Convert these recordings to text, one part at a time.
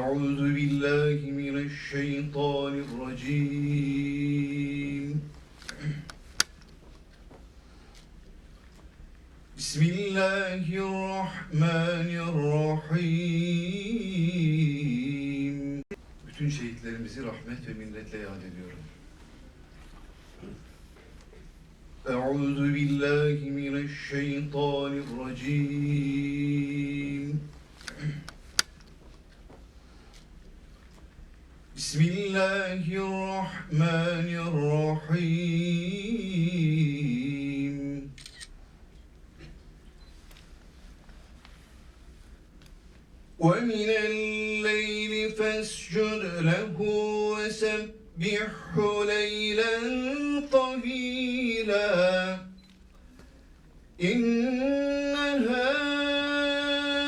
أعوذ بالله من الشيطان الرجيم بسم الله الرحمن الرحيم. Bütün şehitlerimizi rahmet ve minnetle yad ediyorum. أعوذ بالله من الشيطان الرجيم بسم الله الرحمن الرحيم ومن الليل فاسجد له وسبحه ليلا طويلا إن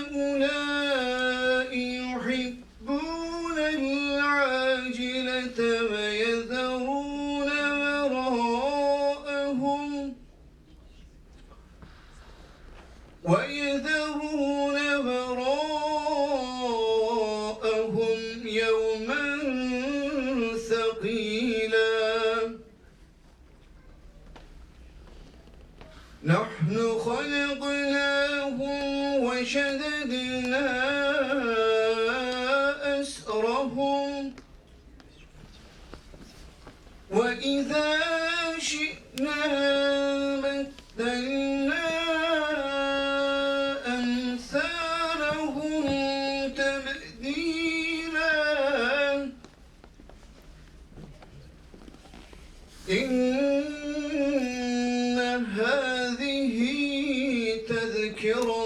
هؤلاء يحبون العاجلة ويذرون وراءهم يوما ثقيلا نحن خلقناهم وشددنا أسرهم وإذا شئنا بدلنا أمثالهم تبديلا إن هذه تذكرة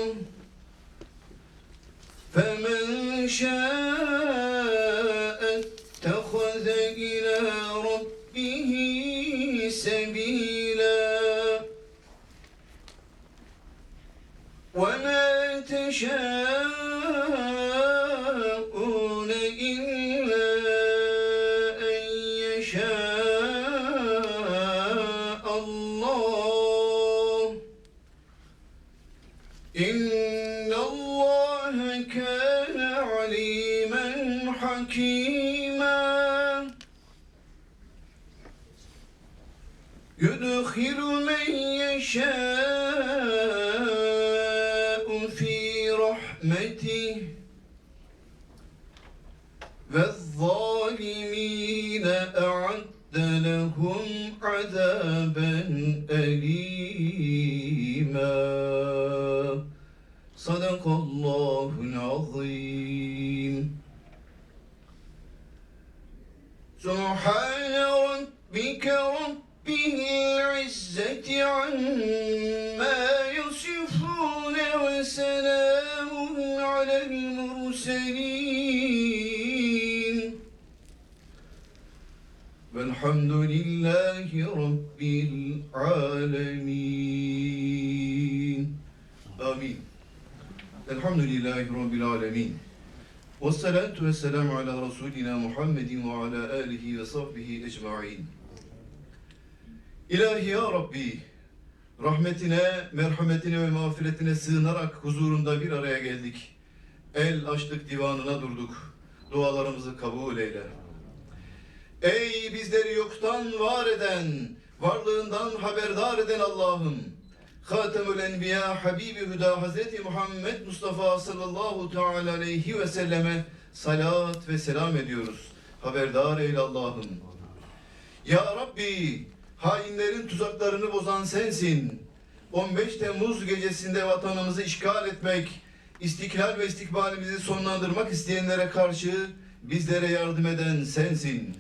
فمن شاء اتخذ إلى ربه سبيلا وما تشاءون إلا أن يشاء الله إن الله كان عليما حكيما يدخل من يشاء في رحمته والظالمين أعد لهم عذابا أليما صدق الله العظيم سبحان ربك رب العزة عما يصفون وسلام على المرسلين والحمد لله رب العالمين آمين. Elhamdülillahi Rabbil alemin. Vessalatu vesselamu ala Resulina Muhammedin ve ala alihi ve sahbihi ecma'in. İlahi ya Rabbi, rahmetine, merhametine ve mağfiretine sığınarak huzurunda bir araya geldik. El açtık, divanına durduk. Dualarımızı kabul eyle. Ey bizleri yoktan var eden, varlığından haberdar eden Allah'ım, Hatemül Enbiya Habibi Hüda Hazreti Muhammed Mustafa sallallahu teala aleyhi ve selleme salat ve selam ediyoruz. Haberdar eyle Allah'ım. Ya Rabbi, hainlerin tuzaklarını bozan sensin. 15 Temmuz gecesinde vatanımızı işgal etmek, istiklal ve istikbalimizi sonlandırmak isteyenlere karşı bizlere yardım eden sensin.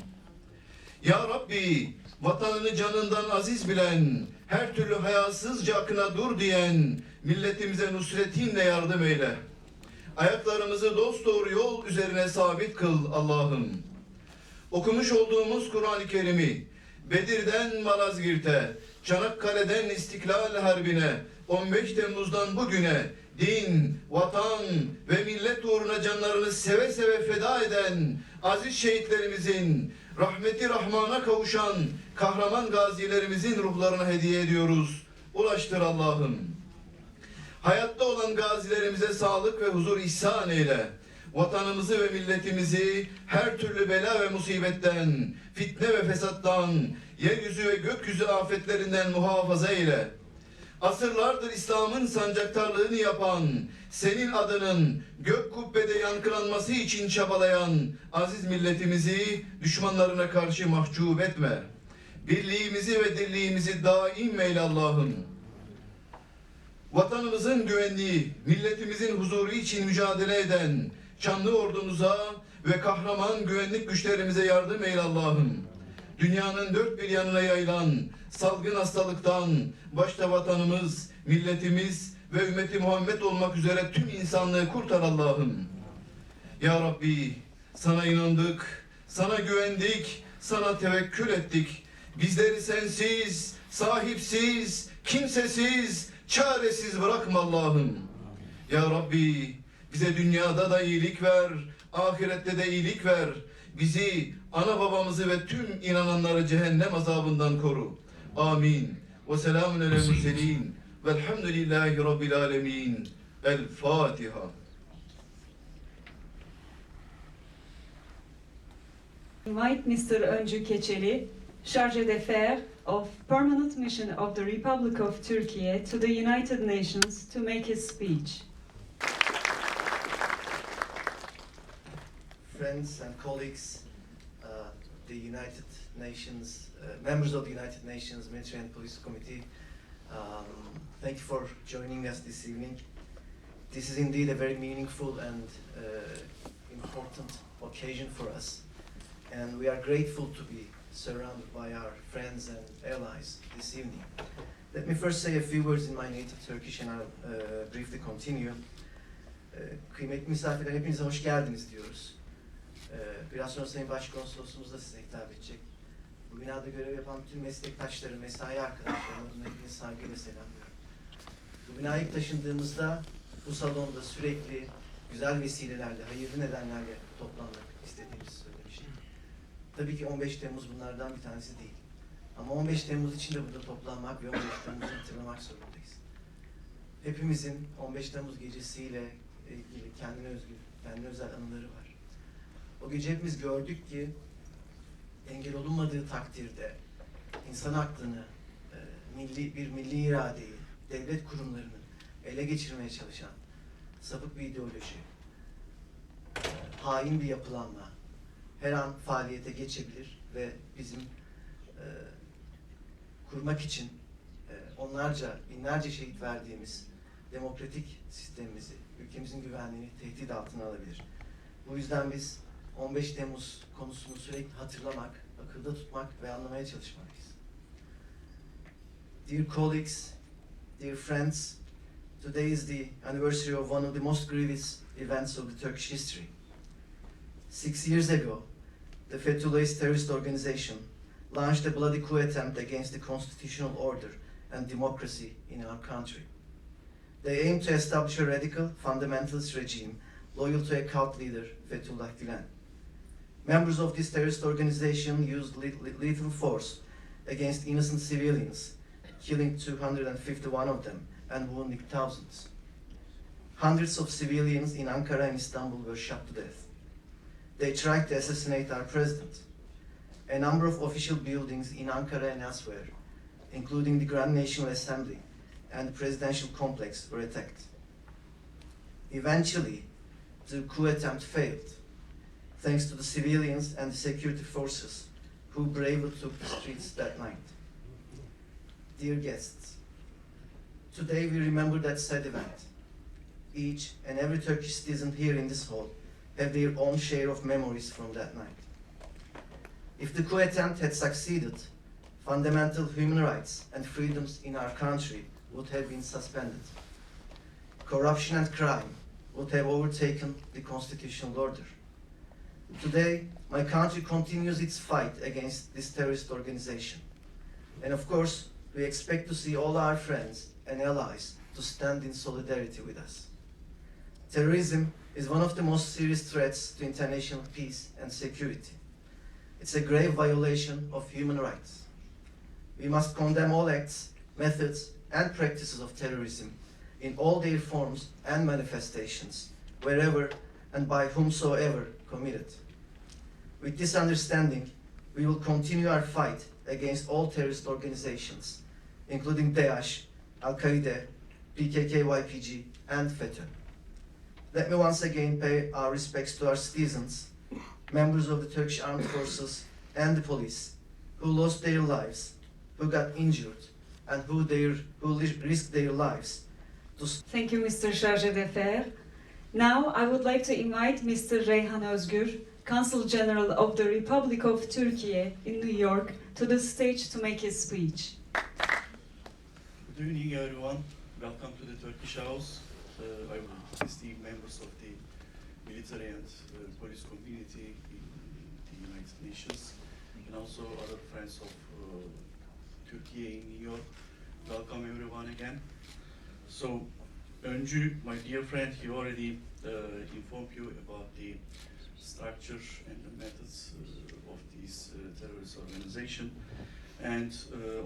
Ya Rabbi, vatanını canından aziz bilen, her türlü hayasızca akına dur diyen milletimize nusretinle yardım eyle. Ayaklarımızı dosdoğru yol üzerine sabit kıl Allah'ım. Okumuş olduğumuz Kur'an-ı Kerim'i Bedir'den Malazgirt'e, Çanakkale'den İstiklal Harbi'ne, 15 Temmuz'dan bugüne din, vatan ve millet uğruna canlarını seve seve feda eden aziz şehitlerimizin, rahmeti rahmana kavuşan kahraman gazilerimizin ruhlarına hediye ediyoruz. Ulaştır Allah'ım. Hayatta olan gazilerimize sağlık ve huzur ihsan eyle. vatanımızı ve milletimizi her türlü bela ve musibetten, fitne ve fesattan, yeryüzü ve gökyüzü afetlerinden muhafaza eyle. Asırlardır İslam'ın sancaktarlığını yapan, senin adının gök kubbede yankılanması için çabalayan aziz milletimizi düşmanlarına karşı mahcup etme. Birliğimizi ve dirliğimizi daim eyle Allah'ım. Vatanımızın güvenliği, milletimizin huzuru için mücadele eden şanlı ordumuza ve kahraman güvenlik güçlerimize yardım eyle Allah'ım. Dünyanın dört bir yanına yayılan salgın hastalıktan başta vatanımız, milletimiz ve ümmeti Muhammed olmak üzere tüm insanlığı kurtar Allah'ım. Ya Rabbi, sana inandık, sana güvendik, sana tevekkül ettik. Bizleri sensiz, sahipsiz, kimsesiz, çaresiz bırakma Allah'ım. Ya Rabbi, bize dünyada da iyilik ver, ahirette de iyilik ver. Bizi, ana babamızı ve tüm inananları cehennem azabından koru. Amin. Ve selamun aleyhi ve sellin. Velhamdülillahi Rabbil alemin. El Fatiha. Invite Mr. Öncü Keçeli, Chargé d'Affaires of Permanent Mission of the Republic of Turkey to the United Nations to make his speech. Friends and colleagues, the United Nations, members of the United Nations Military and Police Committee, thank you for joining us this evening. This is indeed a very meaningful and important occasion for us, and we are grateful to be surrounded by our friends and allies this evening. Let me first say a few words in my native Turkish and I'll briefly continue. Kıymetli misafirler, hepinize hoş geldiniz diyoruz. Biraz sonra Sayın Başkonsolosumuz da size hitap edecek. Bu binada görev yapan bütün meslektaşları, mesai arkadaşlarımı hepinizi saygıyla selamlıyorum. Bu binaya ilk taşındığımızda bu salonda sürekli güzel vesilelerle, hayırlı nedenlerle toplanmak istediğimizi söylemiştim. Tabii ki 15 Temmuz bunlardan bir tanesi değil. Ama 15 Temmuz için de burada toplanmak ve 15 Temmuz'u hatırlamak zorundayız. Hepimizin 15 Temmuz gecesiyle ilgili kendine özel anıları var. O gece hepimiz gördük ki engel olunmadığı takdirde insan aklını, milli iradeyi, devlet kurumlarının ele geçirmeye çalışan sapık bir ideoloji, hain bir yapılanma her an faaliyete geçebilir ve bizim kurmak için onlarca, binlerce şehit verdiğimiz demokratik sistemimizi, ülkemizin güvenliğini tehdit altına alabilir. Bu yüzden biz 15 Temmuz konusunu sürekli hatırlamak, akılda tutmak ve anlamaya çalışmalıyız. Dear colleagues, dear friends, today is the anniversary of one of the most grievous events of the Turkish history. 6 years ago, the Fethullahist terrorist organization launched a bloody coup attempt against the constitutional order and democracy in our country. They aimed to establish a radical, fundamentalist regime loyal to a cult leader, Fethullah Gülen. Members of this terrorist organization used lethal force against innocent civilians, killing 251 of them and wounding thousands. Hundreds of civilians in Ankara and Istanbul were shot to death. They tried to assassinate our president. A number of official buildings in Ankara and elsewhere, including the Grand National Assembly and the presidential complex, were attacked. Eventually, the coup attempt failed, thanks to the civilians and the security forces who bravely took the streets that night. Dear guests, today we remember that sad event. Each and every Turkish citizen here in this hall have their own share of memories from that night. If the coup attempt had succeeded, fundamental human rights and freedoms in our country would have been suspended. Corruption and crime would have overtaken the constitutional order. Today, my country continues its fight against this terrorist organization. And of course, we expect to see all our friends and allies to stand in solidarity with us. Terrorism is one of the most serious threats to international peace and security. It's a grave violation of human rights. We must condemn all acts, methods, and practices of terrorism in all their forms and manifestations, wherever and by whomsoever committed. With this understanding, we will continue our fight against all terrorist organizations, including Daesh, Al-Qaeda, PKK-YPG, and FETÖ. Let me once again pay our respects to our citizens, members of the Turkish Armed Forces and the police, who lost their lives, who got injured, and who risked their lives to Thank you, Mr. Chargé d'Affaires. Now, I would like to invite Mr. Reyhan Özgür, Consul General of the Republic of Turkey in New York, to the stage to make his speech. Good evening, everyone. Welcome to the Turkish House. I will esteemed members of the military and police community in the United Nations, and also other friends of Turkey in New York. Welcome everyone again. So, Öncü, my dear friend, he already informed you about the structure and the methods of this terrorist organization. And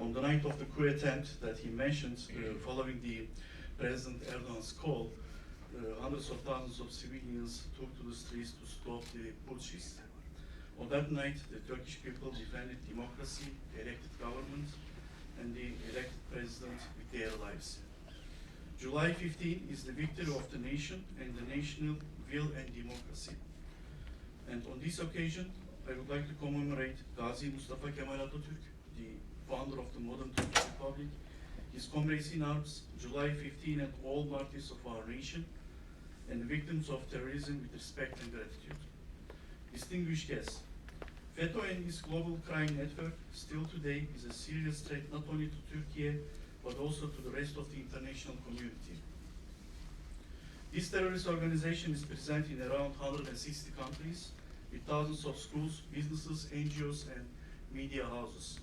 on the night of the coup attempt that he mentioned, following the President Erdogan's call, hundreds of thousands of civilians took to the streets to stop the putschis. On that night, the Turkish people defended democracy, elected government, and the elected president with their lives. July 15 is the victory of the nation and the national will and democracy. And on this occasion, I would like to commemorate Gazi Mustafa Kemal Atatürk, the founder of the modern Turkish Republic, his comrades in arms, July 15, and all martyrs of our nation, and the victims of terrorism with respect and gratitude. Distinguished guests, FETÖ and its global crime network still today is a serious threat not only to Turkey, but also to the rest of the international community. This terrorist organization is present in around 160 countries, with thousands of schools, businesses, NGOs, and media houses.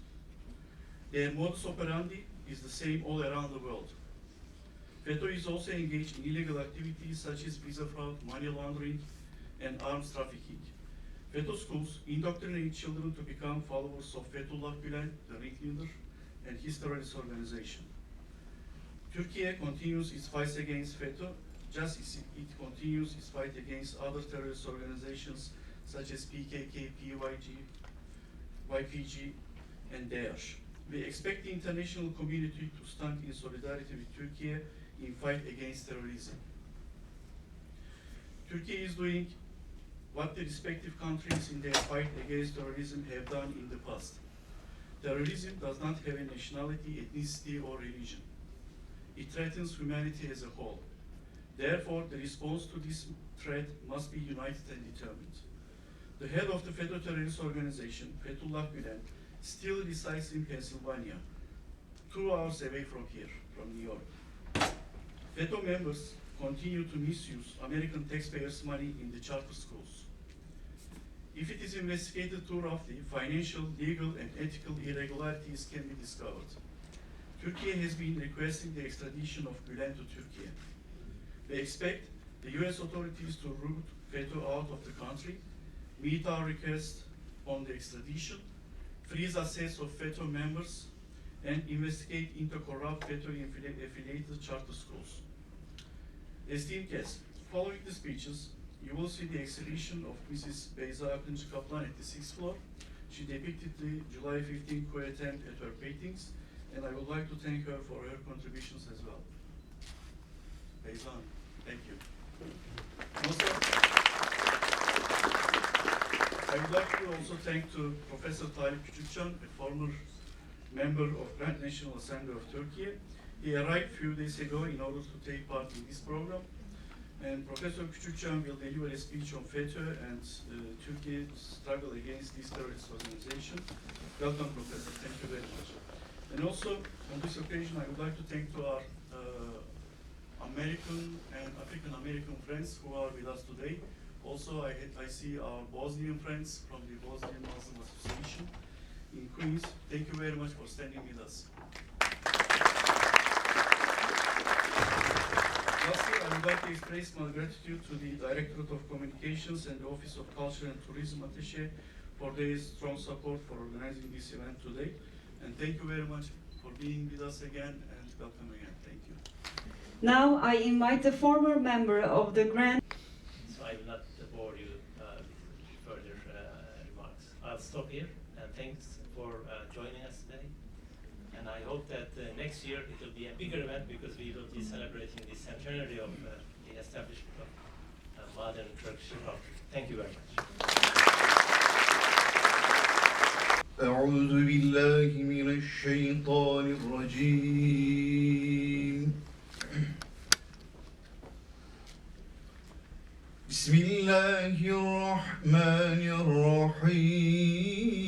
Their modus operandi is the same all around the world. FETÖ is also engaged in illegal activities such as visa fraud, money laundering, and arms trafficking. FETÖ schools indoctrinate children to become followers of Fethullah Gülen, the ringleader, and his terrorist organization. Turkey continues its fight against FETÖ, just as it continues its fight against other terrorist organizations such as PKK, YPG, and Daesh. We expect the international community to stand in solidarity with Turkey in fight against terrorism. Turkey is doing what the respective countries in their fight against terrorism have done in the past. Terrorism does not have a nationality, ethnicity, or religion. It threatens humanity as a whole. Therefore, the response to this threat must be united and determined. The head of the FETÖ terrorist organization, Fethullah Gülen, still resides in Pennsylvania, 2 hours away from here, from New York. FETÖ members continue to misuse American taxpayers' money in the charter schools. If it is investigated too roughly, financial, legal, and ethical irregularities can be discovered. Turkey has been requesting the extradition of Gülen to Turkey. We expect the US authorities to root FETÖ out of the country, meet our request on the extradition, freeze assets of FETÖ members, and investigate into corrupt FETÖ-affiliated charter schools. Esteemed guests, following the speeches, you will see the exhibition of Mrs. Beyza Akıncı Kaplan at the 6th floor. She depicted the July 15 coup attempt at her paintings, and I would like to thank her for her contributions as well. Beyza, thank you. Also, I would like to also thank to Professor Talip Küçükcan, a former member of Grand National Assembly of Turkey. He arrived a few days ago in order to take part in this program. And Professor Küçükcan will deliver a speech on FETÖ and Turkey's struggle against this terrorist organization. Welcome, Professor. Thank you very much. And also, on this occasion, I would like to thank to our American and African American friends who are with us today. Also, I see our Bosnian friends from the Bosnian Muslim Association in Queens. Thank you very much for standing with us. Lastly, I would like to express my gratitude to the Directorate of Communications and the Office of Culture and Tourism Attaché for their strong support for organizing this event today. And thank you very much for being with us again, and welcome again. Thank you. Now I invite the former member of the Grand... So I will not stop here, and thanks for joining us today. And I hope that next year it will be a bigger event because we will be celebrating the centenary of the establishment of modern Turkish Republic. Thank you very much. أعوذ بالله من الشيطان الرجيم بسم الله الرحمن الرحيم